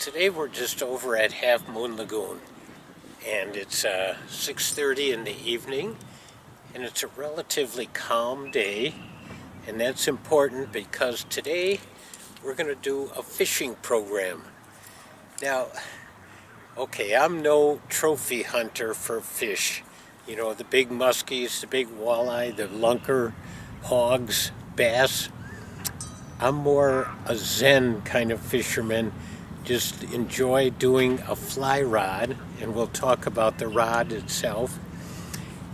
Today we're just over at Half Moon Lagoon, and it's 6:30 in the evening, and it's a relatively calm day, and that's important because today we're going to do a fishing program. Now, okay, I'm no trophy hunter for fish. You know, the big muskies, the big walleye, the lunker, hogs, bass. I'm more a zen kind of fisherman. Just enjoy doing a fly rod, and we'll talk about the rod itself,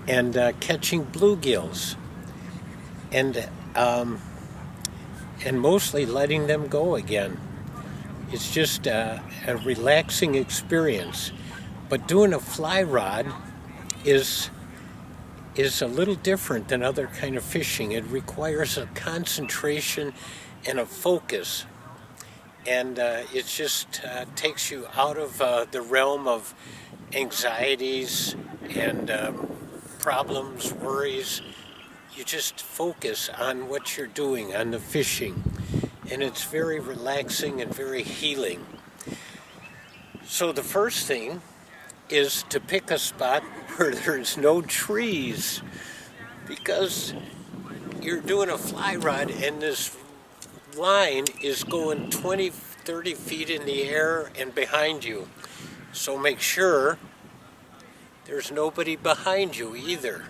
and catching bluegills, and mostly letting them go again. It's just a relaxing experience. But doing a fly rod is a little different than other kind of fishing. It requires a concentration and a focus. And it just takes you out of the realm of anxieties and problems, worries. You just focus on what you're doing, on the fishing. And it's very relaxing and very healing. So the first thing is to pick a spot where there's no trees, because you're doing a fly rod and this line is going 20, 30 feet in the air and behind you. So make sure there's nobody behind you either.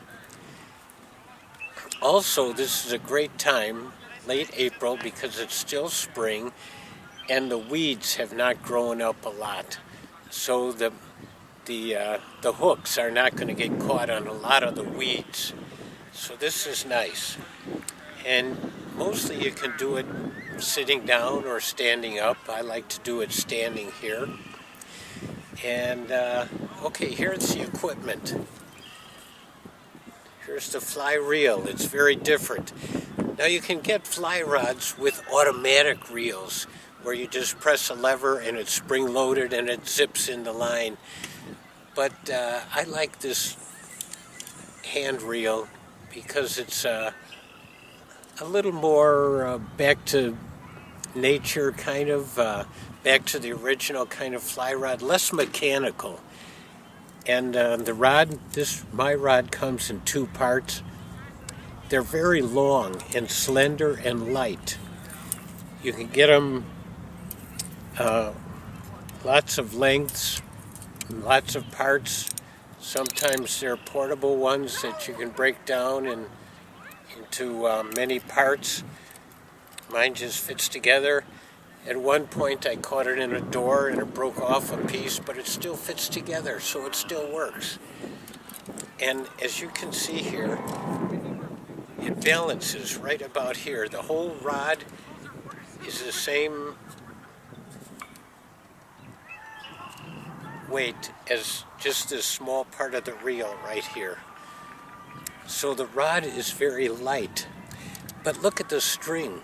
Also, this is a great time, late April, because it's still spring and the weeds have not grown up a lot. So the hooks are not going to get caught on a lot of the weeds. So this is nice. And mostly you can do it sitting down or standing up. I like to do it standing here. And okay, here's the equipment. Here's the fly reel. It's very different. Now you can get fly rods with automatic reels where you just press a lever and it's spring loaded and it zips in the line. But I like this hand reel because it's a little more back to nature, kind of back to the original kind of fly rod, less mechanical. And the rod, my rod comes in two parts. They're very long and slender and light. You can get them lots of lengths, lots of parts. Sometimes they're portable ones that you can break down into many parts. Mine just fits together. At one point I caught it in a door and it broke off a piece, but it still fits together, so it still works. And as you can see here, it balances right about here. The whole rod is the same weight as just this small part of the reel right here. So the rod is very light. But look at the string.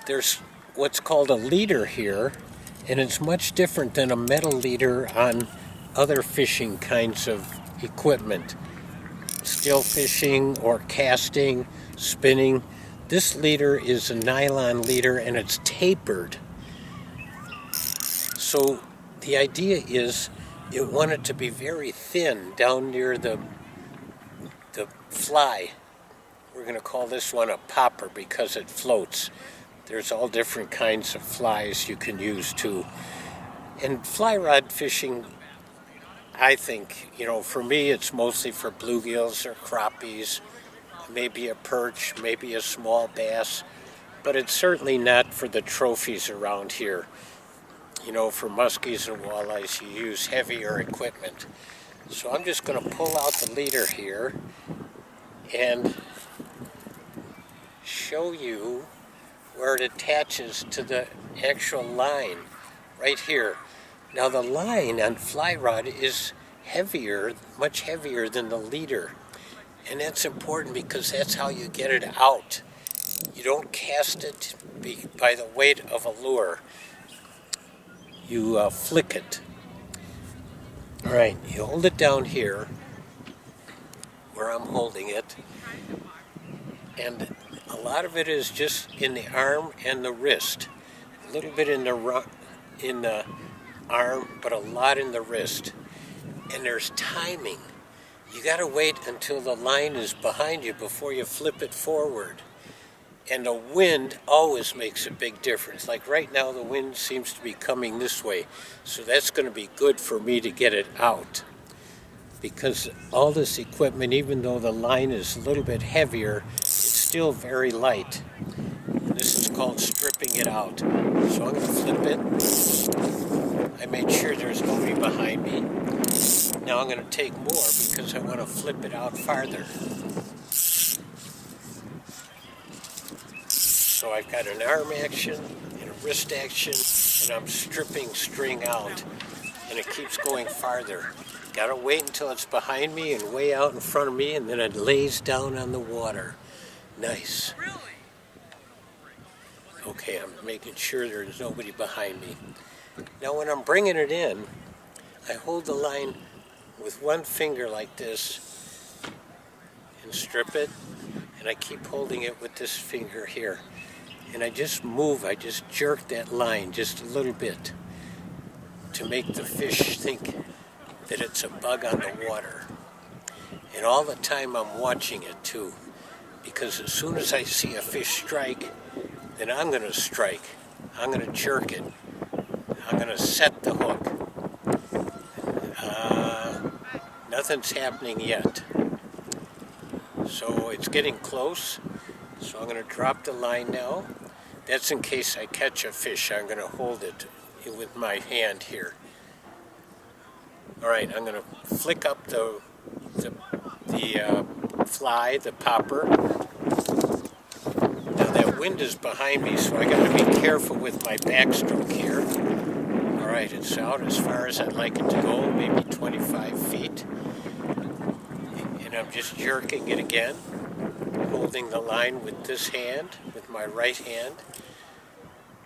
There's what's called a leader here, and it's much different than a metal leader on other fishing kinds of equipment. Still fishing or casting, spinning. This leader is a nylon leader and it's tapered. So the idea is you want it to be very thin down near the fly. We're going to call this one a popper because it floats. There's all different kinds of flies you can use too. And fly rod fishing, I think, for me it's mostly for bluegills or crappies, maybe a perch, maybe a small bass, but it's certainly not for the trophies around here. For muskies and walleyes, you use heavier equipment. So I'm just going to pull out the leader here and show you where it attaches to the actual line right here. Now the line on fly rod is heavier, much heavier than the leader. And that's important because that's how you get it out. You don't cast it by the weight of a lure. You flick it. All right, you hold it down here where I'm holding it, and a lot of it is just in the arm and the wrist, a little bit in in the arm, but a lot in the wrist. And there's timing. You got to wait until the line is behind you before you flip it forward. And the wind always makes a big difference. Like right now, the wind seems to be coming this way. So that's going to be good for me to get it out. Because all this equipment, even though the line is a little bit heavier, it's still very light. And this is called stripping it out. So I'm going to flip it. I made sure there's nobody behind me. Now I'm going to take more because I want to flip it out farther. So I've got an arm action and a wrist action, and I'm stripping string out, and it keeps going farther. Got to wait until it's behind me and way out in front of me, and then it lays down on the water. Nice. Okay, I'm making sure there's nobody behind me. Now when I'm bringing it in, I hold the line with one finger like this and strip it, and I keep holding it with this finger here. And I just jerk that line just a little bit to make the fish think that it's a bug on the water. And all the time I'm watching it too, because as soon as I see a fish strike, then I'm going to strike. I'm going to jerk it. I'm going to set the hook. Nothing's happening yet. So it's getting close. So I'm going to drop the line now. That's in case I catch a fish. I'm going to hold it with my hand here. All right, I'm going to flick up the fly, the popper. Now that wind is behind me, so I got to be careful with my backstroke here. All right, it's out as far as I'd like it to go, maybe 25 feet. And I'm just jerking it again, holding the line with this hand, with my right hand,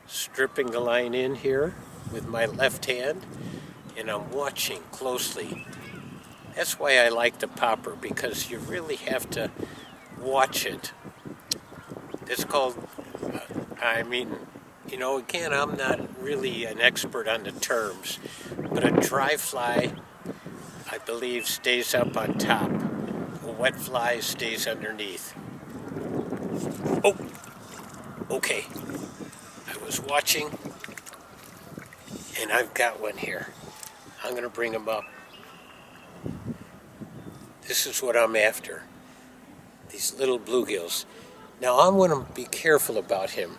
stripping the line in here with my left hand, and I'm watching closely. That's why I like the popper, because you really have to watch it. It's called, again, I'm not really an expert on the terms, but a dry fly, I believe, stays up on top. A wet fly stays underneath. Oh, okay. I was watching, and I've got one here. I'm going to bring him up. This is what I'm after. These little bluegills. Now I'm going to be careful about him.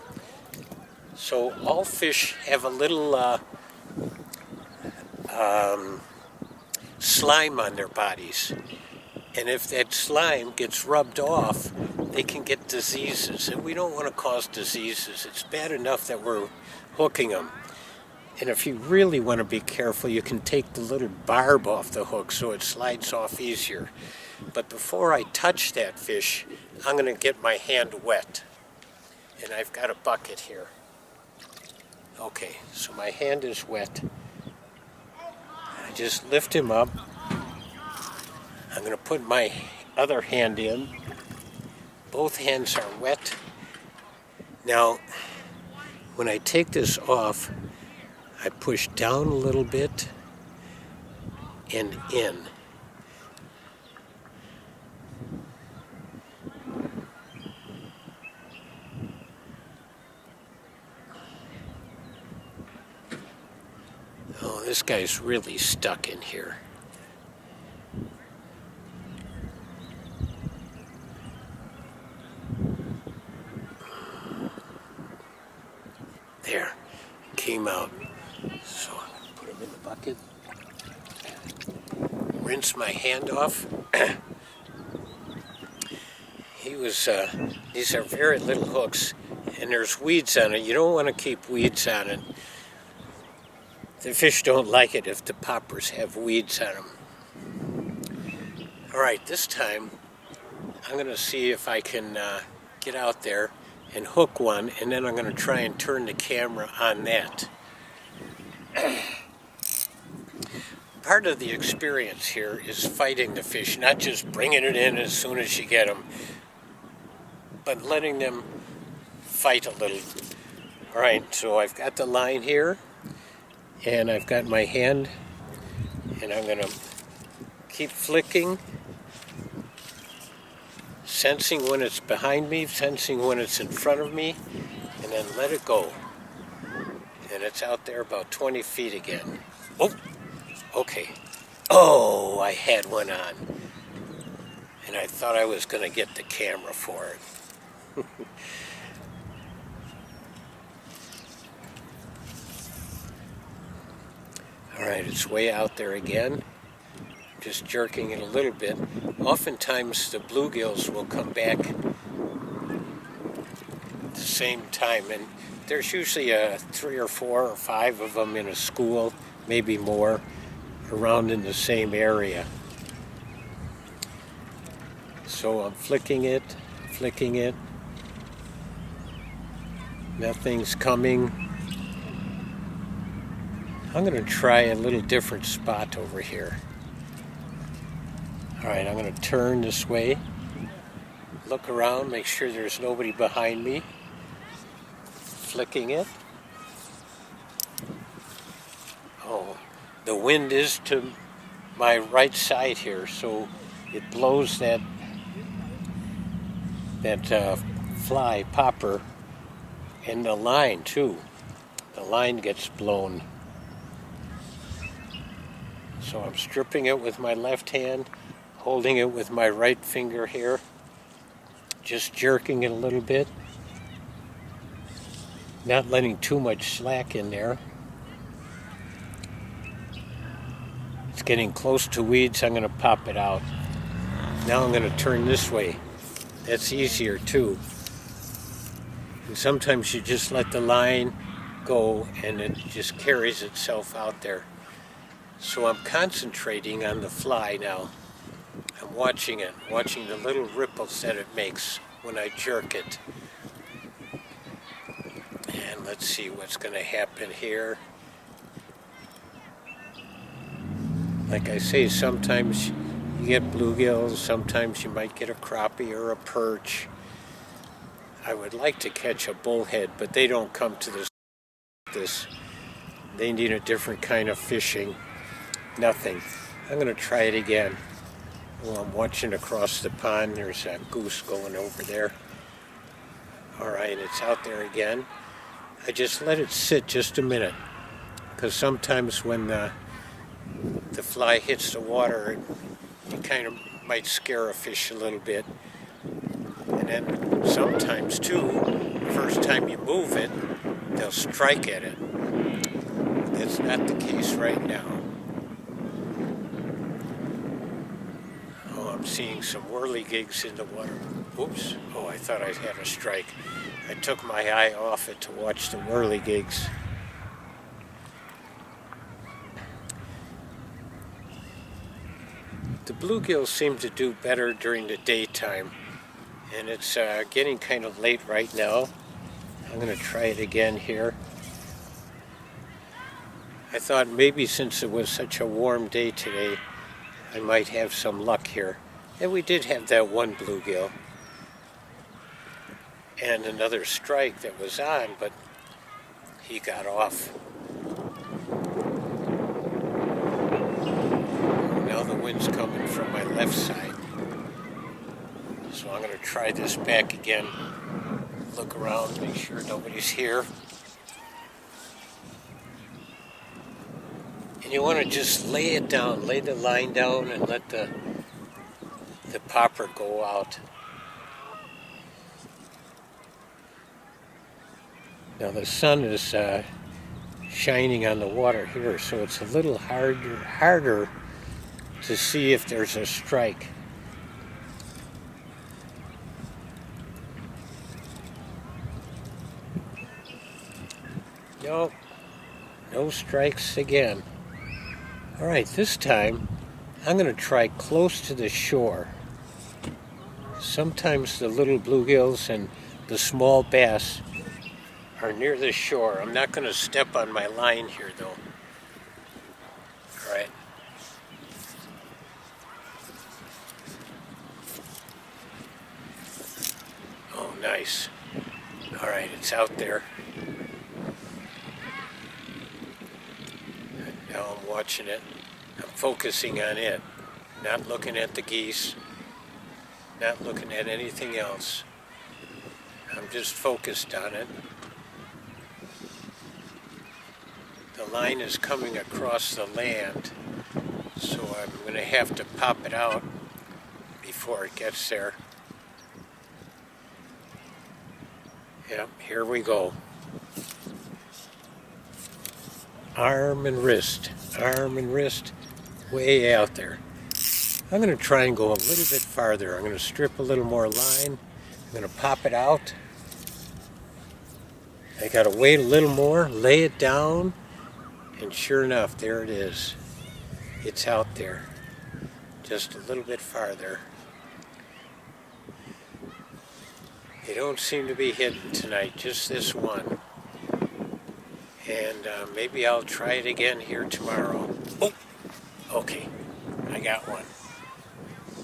So all fish have a little slime on their bodies. And if that slime gets rubbed off, they can get diseases. And we don't want to cause diseases. It's bad enough that we're hooking them. And if you really want to be careful, you can take the little barb off the hook so it slides off easier. But before I touch that fish, I'm going to get my hand wet. And I've got a bucket here. Okay, so my hand is wet. I just lift him up. I'm going to put my other hand in. Both hands are wet. Now, when I take this off, I push down a little bit and in. Oh, this guy's really stuck in here. There, came out. So I'm going to put him in the bucket. Rinse my hand off. These are very little hooks, and there's weeds on it. You don't want to keep weeds on it. The fish don't like it if the poppers have weeds on them. All right, this time I'm going to see if I can get out there and hook one, and then I'm going to try and turn the camera on that. Part of the experience here is fighting the fish, not just bringing it in as soon as you get them, but letting them fight a little. All right, so I've got the line here, And I've got my hand, and I'm going to keep flicking, sensing when it's behind me, sensing when it's in front of me, and then let it go. And it's out there about 20 feet again. Oh, okay. Oh, I had one on. And I thought I was going to get the camera for it. All right, it's way out there again. Just jerking it a little bit. Oftentimes the bluegills will come back at the same time, and there's usually 3 or 4 or 5 of them in a school, maybe more, around in the same area. So I'm flicking it. Nothing's coming. I'm going to try a little different spot over here. All right, I'm going to turn this way, look around, make sure there's nobody behind me. Flicking it. Oh, the wind is to my right side here, so it blows that fly popper, and the line too. The line gets blown. So I'm stripping it with my left hand, holding it with my right finger here, just jerking it a little bit, not letting too much slack in there. It's getting close to weeds, I'm going to pop it out. Now I'm going to turn this way. That's easier too. And sometimes you just let the line go and it just carries itself out there. So I'm concentrating on the fly now. I'm watching it, watching the little ripples that it makes when I jerk it. And let's see what's going to happen here. Like I say, sometimes you get bluegills, sometimes you might get a crappie or a perch. I would like to catch a bullhead, but they don't come to this. They need a different kind of fishing. Nothing. I'm going to try it again. Well, I'm watching across the pond. There's a goose going over there. All right, it's out there again. I just let it sit just a minute, because sometimes when the fly hits the water, it kind of might scare a fish a little bit. And then sometimes too, the first time you move it, they'll strike at it. That's not the case right now. Oh, I'm seeing some whirligigs in the water. Oops. Oh, I thought I had a strike. I took my eye off it to watch the whirligigs. The bluegills seem to do better during the daytime, and it's getting kind of late right now. I'm going to try it again here. I thought maybe since it was such a warm day today, I might have some luck here. And we did have that one bluegill and another strike that was on, but he got off. Now the wind's coming from my left side. So I'm going to try this back again. Look around, make sure nobody's here. And you want to just lay it down, lay the line down and let the popper go out. Now the sun is shining on the water here, so it's a little harder to see if there's a strike. Nope, no strikes again. All right, this time I'm going to try close to the shore. Sometimes the little bluegills and the small bass are near the shore. I'm not going to step on my line here, though. All right. Oh, nice. All right, it's out there. Now I'm watching it. I'm focusing on it, not looking at the geese, not looking at anything else. I'm just focused on it. The line is coming across the land, so I'm going to have to pop it out before it gets there. Yep, here we go. Arm and wrist, way out there. I'm going to try and go a little bit farther. I'm going to strip a little more line. I'm going to pop it out. I got to wait a little more, lay it down, and sure enough, there it is. It's out there, just a little bit farther. They don't seem to be hidden tonight, just this one. And maybe I'll try it again here tomorrow. Oh, okay, I got one.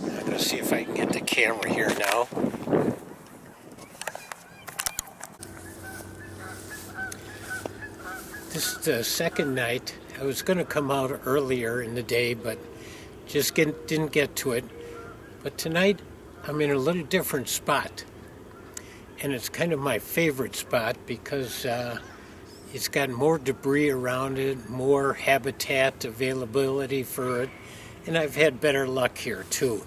I'm going to see if I can get the camera here now. This is the second night. I was going to come out earlier in the day, but just didn't get to it. But tonight, I'm in a little different spot. And it's kind of my favorite spot because it's got more debris around it, more habitat availability for it, and I've had better luck here too.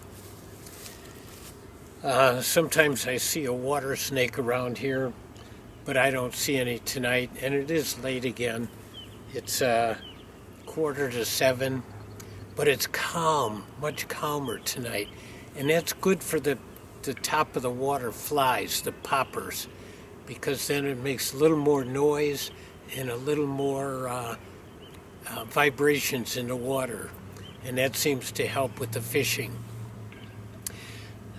Sometimes I see a water snake around here, but I don't see any tonight, and it is late again. It's 6:45, but it's calm, much calmer tonight, and that's good for the top of the water flies, the poppers, because then it makes a little more noise and a little more vibrations in the water, and that seems to help with the fishing.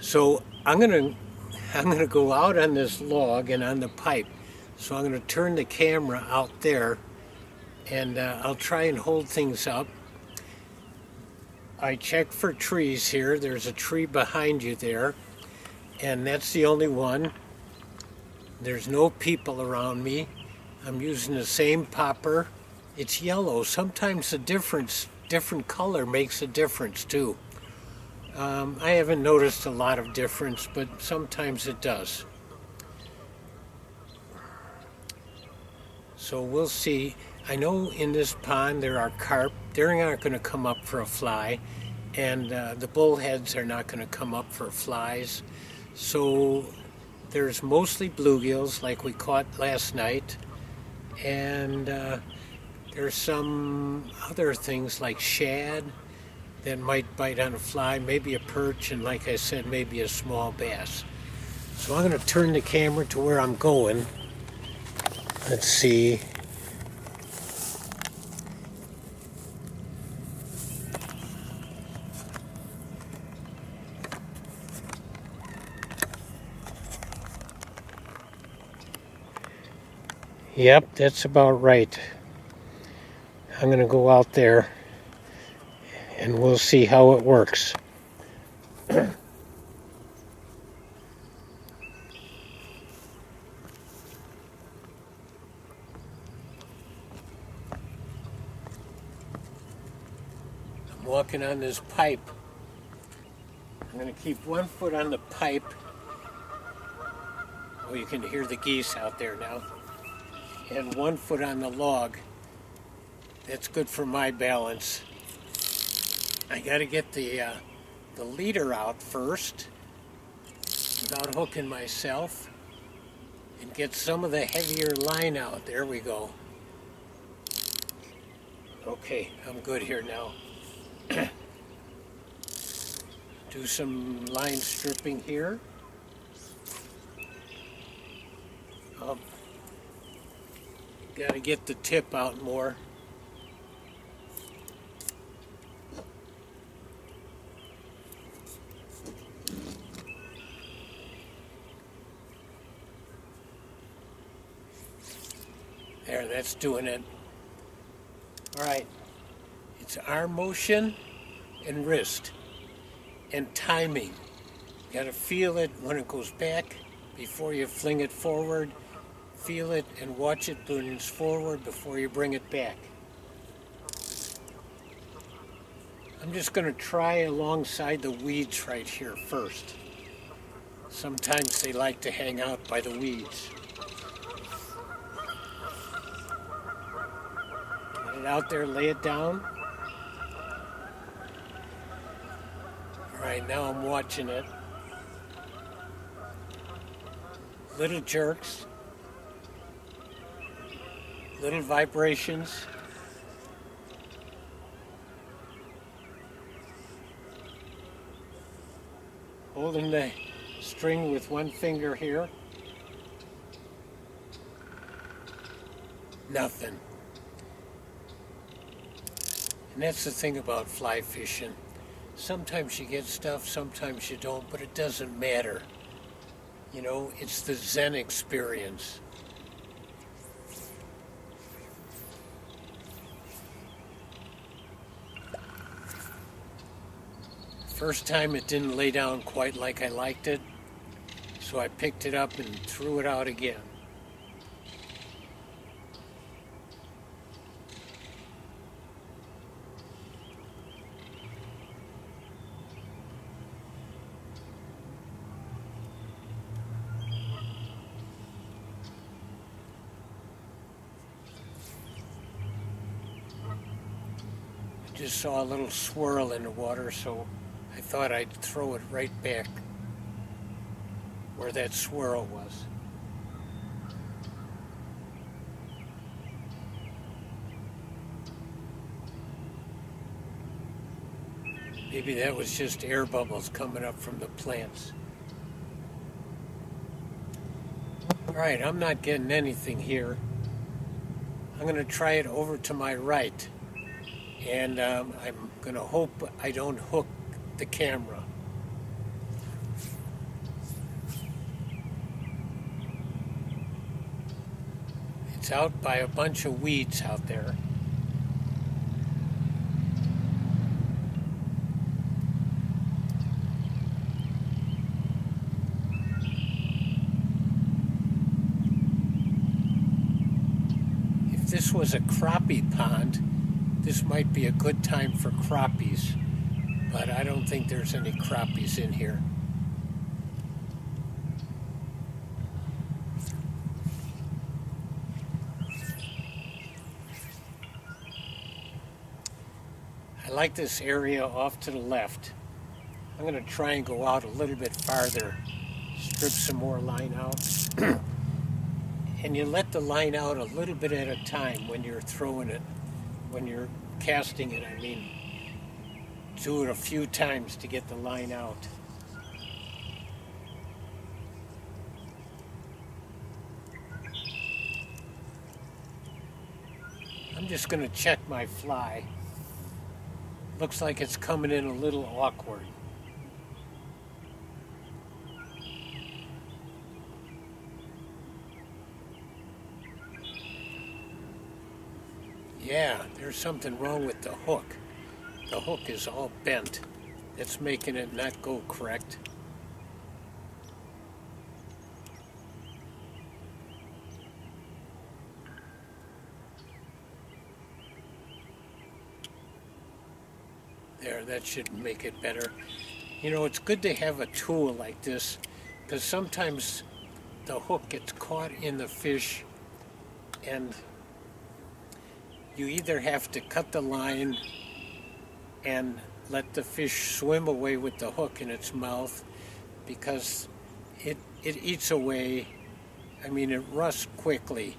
So I'm gonna go out on this log and on the pipe. So I'm gonna turn the camera out there, and I'll try and hold things up. I checked for trees here. There's a tree behind you there, and that's the only one. There's no people around me. I'm using the same popper. It's yellow. Sometimes the different color makes a difference too. I haven't noticed a lot of difference, but sometimes it does. So we'll see. I know in this pond there are carp. They're not going to come up for a fly, and the bullheads are not going to come up for flies. So there's mostly bluegills like we caught last night, and there's some other things like shad that might bite on a fly, maybe a perch, and like I said, maybe a small bass. So I'm going to turn the camera to where I'm going. Let's see. Yep, that's about right. I'm going to go out there and we'll see how it works. I'm walking on this pipe. I'm going to keep one foot on the pipe. Oh, you can hear the geese out there now. And one foot on the log. That's good for my balance. I got to get the leader out first without hooking myself and get some of the heavier line out. There we go. Okay, I'm good here now. Do some line stripping here. Got to get the tip out more. There, that's doing it. All right, it's arm motion and wrist and timing. You got to feel it when it goes back before you fling it forward. Feel it and watch it when it's forward before you bring it back. I'm just going to try alongside the weeds right here first. Sometimes they like to hang out by the weeds. Get it out there, lay it down. All right, now I'm watching it. Little jerks, little vibrations. Holding the string with one finger here. Nothing. And that's the thing about fly fishing. Sometimes you get stuff, sometimes you don't, but it doesn't matter. You know, it's the Zen experience. First time it didn't lay down quite like I liked it, so I picked it up and threw it out again. I just saw a little swirl in the water, so I thought I'd throw it right back where that swirl was. Maybe that was just air bubbles coming up from the plants. All right, I'm not getting anything here. I'm going to try it over to my right, and I'm going to hope I don't hook the camera. It's out by a bunch of weeds out there. If this was a crappie pond, this might be a good time for crappies, but I don't think there's any crappies in here. I like this area off to the left. I'm going to try and go out a little bit farther, strip some more line out. And you let the line out a little bit at a time when you're throwing it, when you're casting it, I mean. Do it a few times to get the line out. I'm just going to check my fly. Looks like it's coming in a little awkward. Yeah, there's something wrong with the hook. The hook is all bent. It's making it not go correct. There, that should make it better. You know, it's good to have a tool like this, because sometimes the hook gets caught in the fish and you either have to cut the line and let the fish swim away with the hook in its mouth, because it eats away. I mean, it rusts quickly,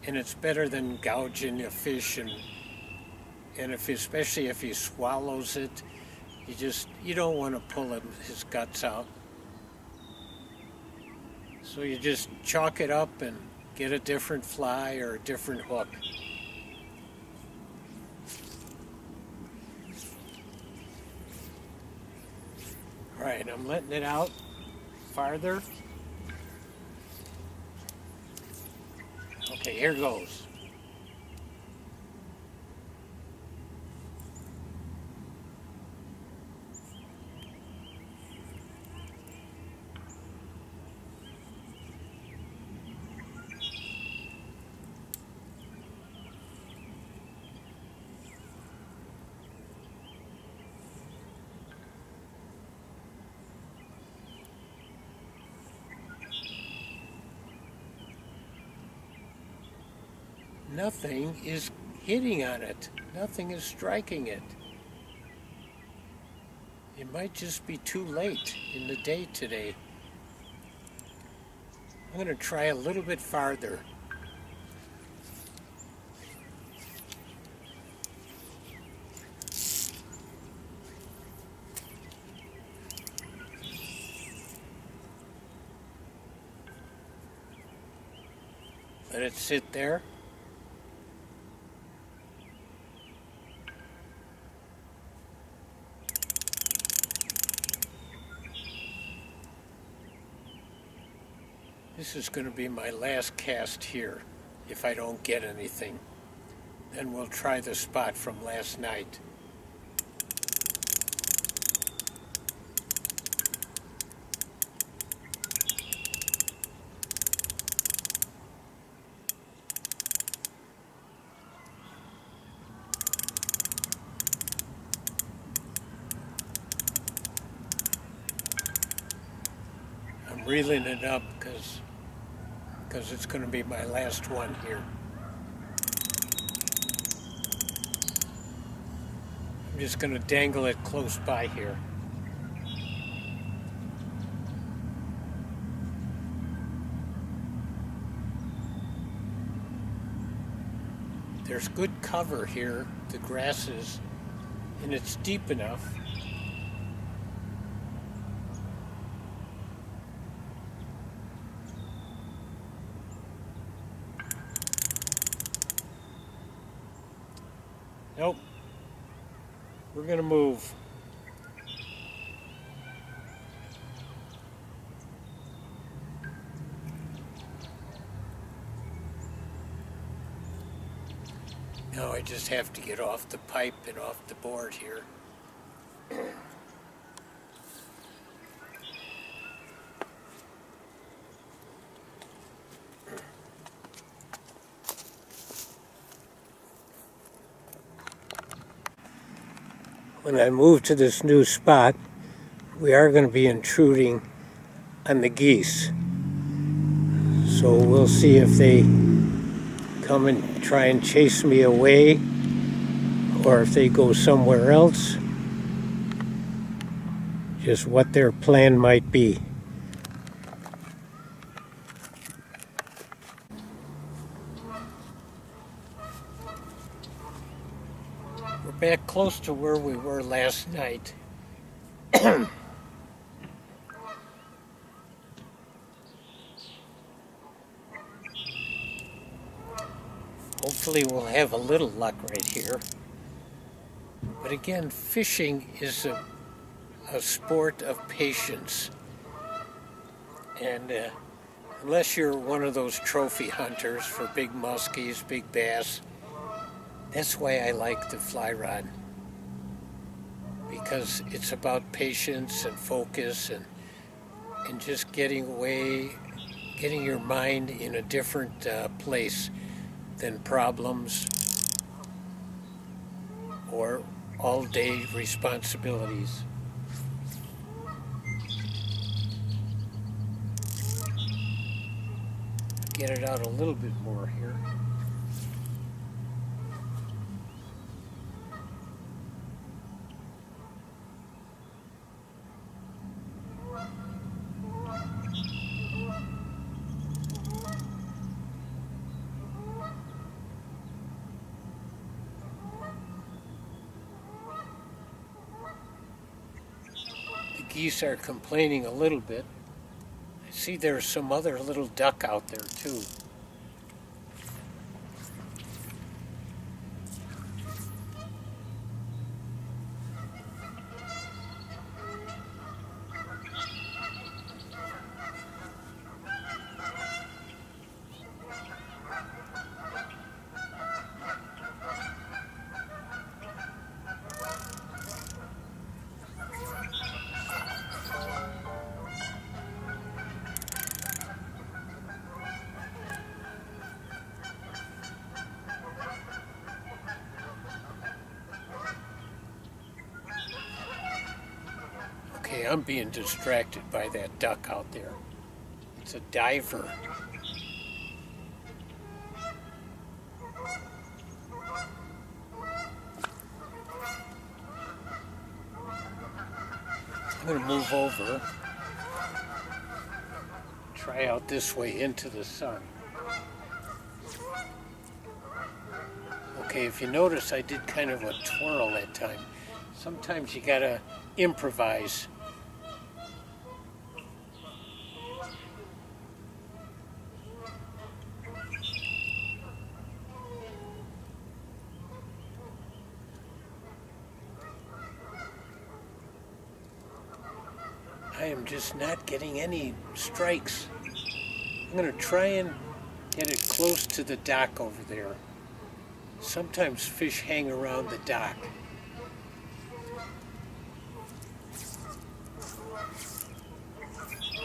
and it's better than gouging a fish, and especially if he swallows it, you don't want to pull his guts out. So you just chalk it up and get a different fly or a different hook. All right, I'm letting it out farther. Okay, here goes. nothing is hitting on it. Nothing is striking it. It might just be too late in the day today. I'm going to try a little bit farther. Let it sit there. This is going to be my last cast here if I don't get anything. Then we'll try the spot from last night. I'm reeling it up because it's going to be my last one here. I'm just going to dangle it close by here. There's good cover here, the grasses, and it's deep enough. Nope. We're going to move. Now I just have to get off the pipe and off the board here. When I move to this new spot, we are going to be intruding on the geese. So we'll see if they come and try and chase me away or if they go somewhere else. Just what their plan might be. We're back close to where we were last night. Hopefully we'll have a little luck right here. But again, fishing is a sport of patience. And unless you're one of those trophy hunters for big muskies, big bass, that's why I like the fly rod. Because it's about patience and focus and just getting away, getting your mind in a different place than problems or all-day responsibilities. Get it out a little bit more here. The geese are complaining a little bit. I see there's some other little duck out there too. Okay, I'm being distracted by that duck out there. It's a diver. I'm going to move over, try out this way into the sun. Okay, if you notice, I did kind of a twirl that time. Sometimes you gotta improvise. I am just not getting any strikes. I'm gonna try and get it close to the dock over there. Sometimes fish hang around the dock.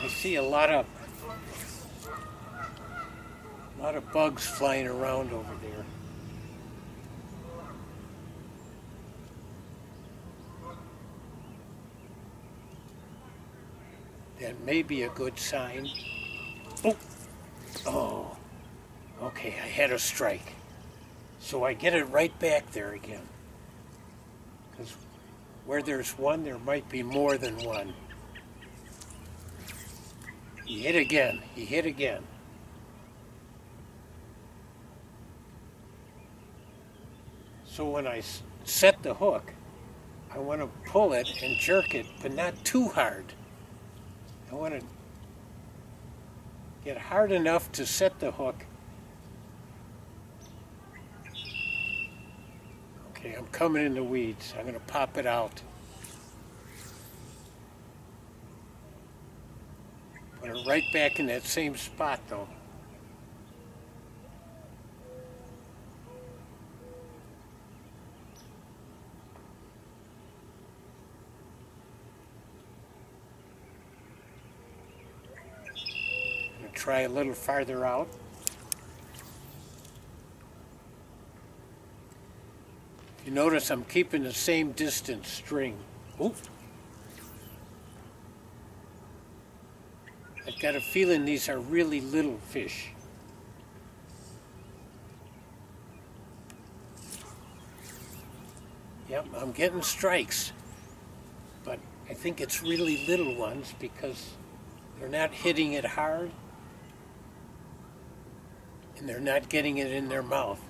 I see a lot of bugs flying around over there. That may be a good sign. Oh, okay, I had a strike. So I get it right back there again. Because where there's one, there might be more than one. He hit again. He hit again. So when I set the hook, I want to pull it and jerk it, but not too hard. I want to get hard enough to set the hook. Okay, I'm coming in the weeds. I'm going to pop it out. Put it right back in that same spot, though. I'm going to try a little farther out. You notice I'm keeping the same distance string. Ooh. I've got a feeling these are really little fish. Yep, I'm getting strikes, but I think it's really little ones because they're not hitting it hard and they're not getting it in their mouth.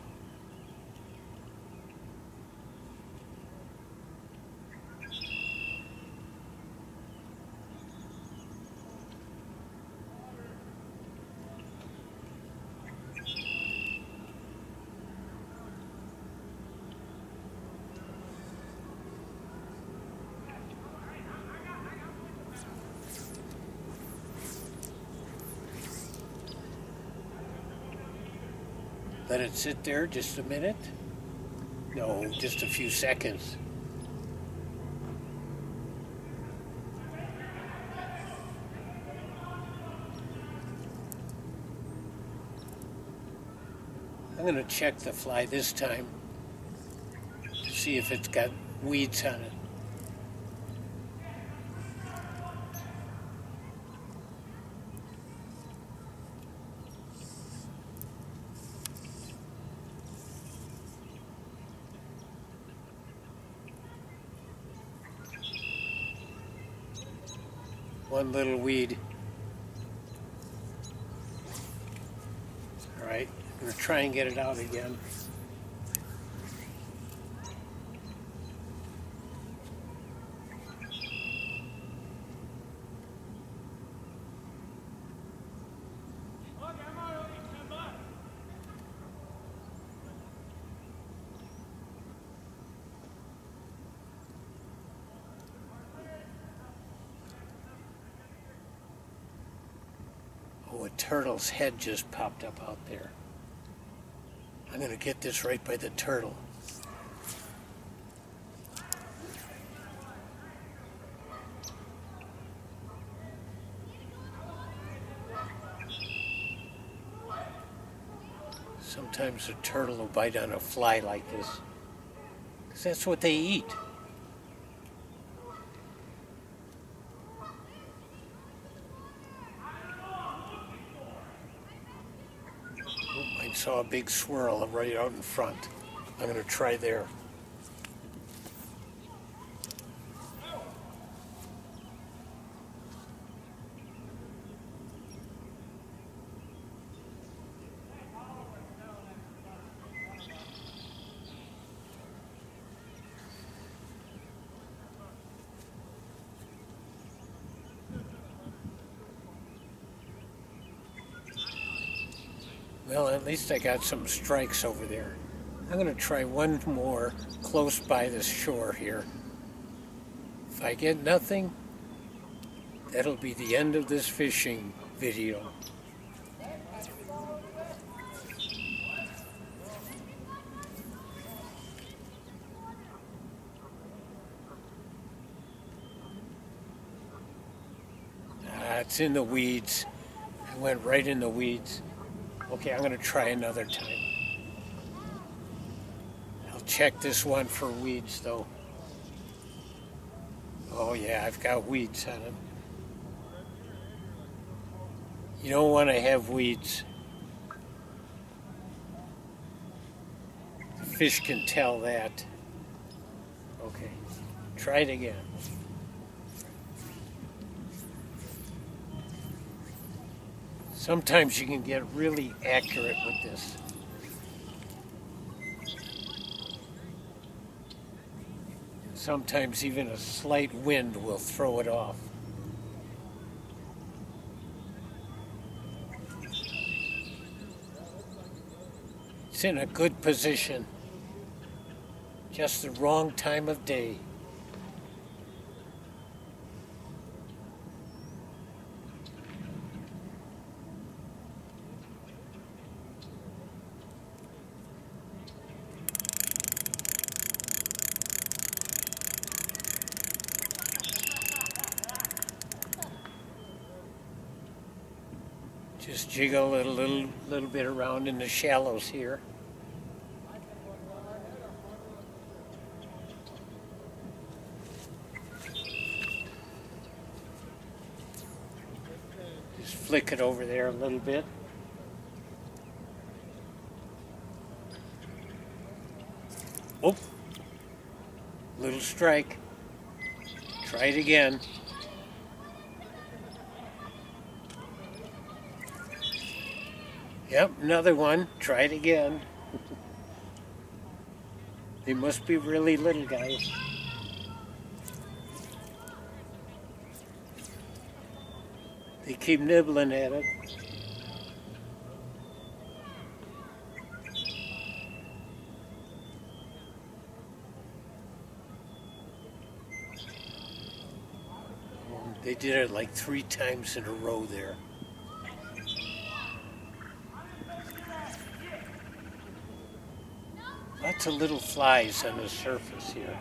Let it sit there just a minute. No, just a few seconds. I'm going to check the fly this time to see if it's got weeds on it. One little weed. All right, I'm going to try and get it out again. Oh, a turtle's head just popped up out there. I'm going to get this right by the turtle. Sometimes a turtle will bite on a fly like this, because that's what they eat. I saw a big swirl right out in front. I'm going to try there. Well, at least I got some strikes over there. I'm going to try one more close by this shore here. If I get nothing, that'll be the end of this fishing video. It's in the weeds. I went right in the weeds. Okay, I'm going to try another time. I'll check this one for weeds, though. Oh, yeah, I've got weeds on it. You don't want to have weeds. The fish can tell that. Okay, try it again. Sometimes you can get really accurate with this. Sometimes even a slight wind will throw it off. It's in a good position. Just the wrong time of day. Just jiggle it a little bit around in the shallows here. Just flick it over there a little bit. Oh, little strike. Try it again. Yep, another one. Try it again. They must be really little guys. They keep nibbling at it. They did it like 3 times in a row there. Lots of little flies on the surface here.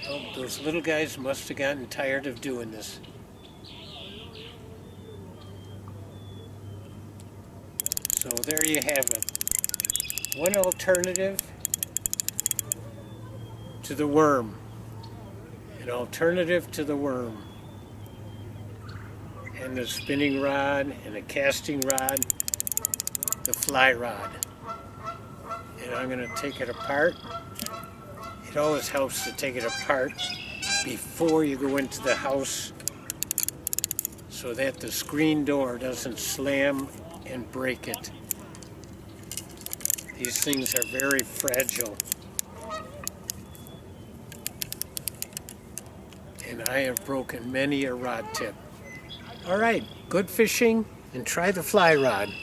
Oh, those little guys must have gotten tired of doing this. So there you have it. One alternative to the worm. An alternative to the worm. And the spinning rod and the casting rod, the fly rod. And I'm going to take it apart. It always helps to take it apart before you go into the house so that the screen door doesn't slam and break it. These things are very fragile. And I have broken many a rod tip. All right, good fishing, and try the fly rod.